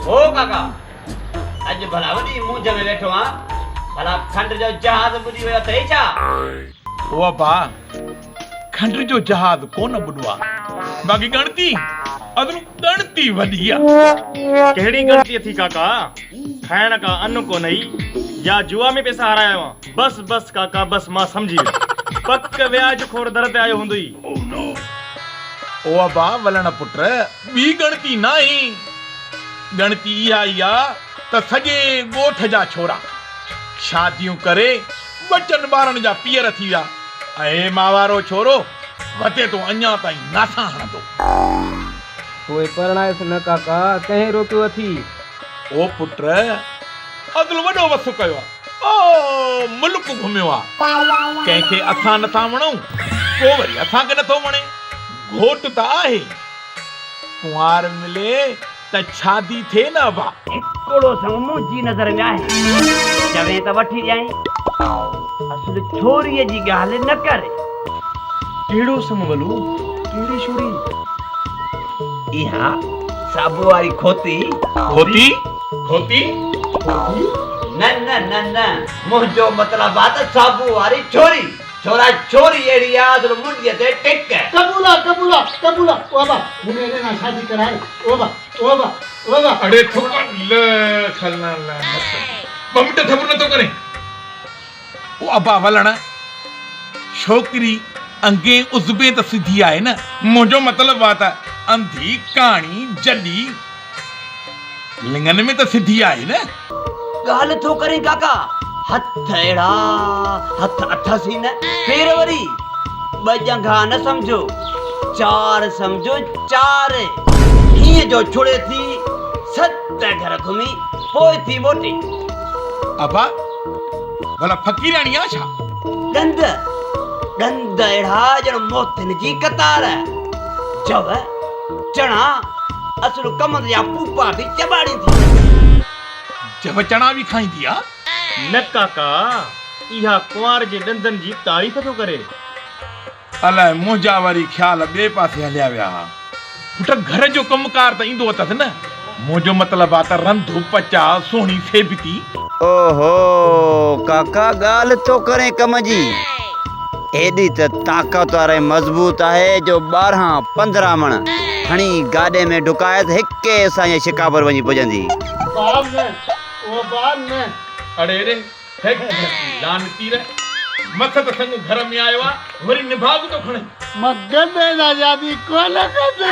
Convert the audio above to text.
ओ काका अज भला वडी मुंह में बैठो हां भला खंड जो जहाज बुडी होया तई छा ओ बा खंड जो जहाज कोन बुडवा बाकी गणती अदनु गणती वडिया केड़ी गणती थी काका खाइण का अन्न को नहीं या जुआ में पैसा हाराया हुआ बस बस काका बस मां समझी पक व्याज खोर दर ते आयो हुंदई ओ बा वलण पुत्र बी गणती नहीं गणती या त सजे गोठ जा छोरा शादियूं करे बचन बारन जा पियर थी विया ऐं मावारो छोरो वते तो अञा ताईं नासा हणंदो कोई परणायस न काका कहीं रोकियो अथी ओ पुत्र अदल वडो वसु कयो ओ मुल्क घुमियो आ कंहिंखे असां नथा वणूं को वरी असांखे नथो वणे घोट त आहे कुंवार मिले त शादी थे न बा कोड़ो संग मुंजी नजर में आए जवे त वठी जाए असल छोरी जी गाल न करे केड़ो समवलू केड़ी छोरी इहा साबू वाली खोती खोती खोती न न न न मुंजो मतलब बात साबू वाली छोरी छोरा छोरी एड़ी याद मुंडी ते टिक कबूला कबूला कबूला ओबा मुने ना शादी कराए ओबा ओबा ओबा अरे थुका ले खलना ला बमटे थबुर न तो करे ओ अबा वलण छोकरी अंगे उजबे त सिधी आहे न मुंजो मतलब बात अंधी कहानी जडी लिंगन में त सिधी आहे न गाल थो करे काका हथ एड़ा हथ अथसी न फेर वरी बजंगा न समझो चार समझो चार ही जो छुड़े थी सत घर घुमी पोई थी मोटी अबा भला फकीरानी आ छा गंद गंद एड़ा जण मोतन जी कतार जव चणा असुल कमंद या पूपा भी चबाड़ी थी जब चना भी खाईंदी आ न काका इहा कुंवार जे डंदन जी तारीफ तो करे अलाए मुंहिंजा वरी ख्याल ॿिए पासे हलिया विया पुट घर जो कमकार त ईंदो अथसि न मुंहिंजो मतिलब आहे त रंधु पचा सोणी सेबती ओहो काका गाल तो करे कम जी एडी त ताकत वारे मजबूत आहे जो 12-15 मण हणी गाडे में ढुकाए त हिके असांजे शिकाबर वञी पुॼंदी बाप ने ओ बाप ने अड़े रे हेक जानती रे मथत संग घर में आयो आ वरी निभाव तो खणे मगन ने आजादी कोन कदे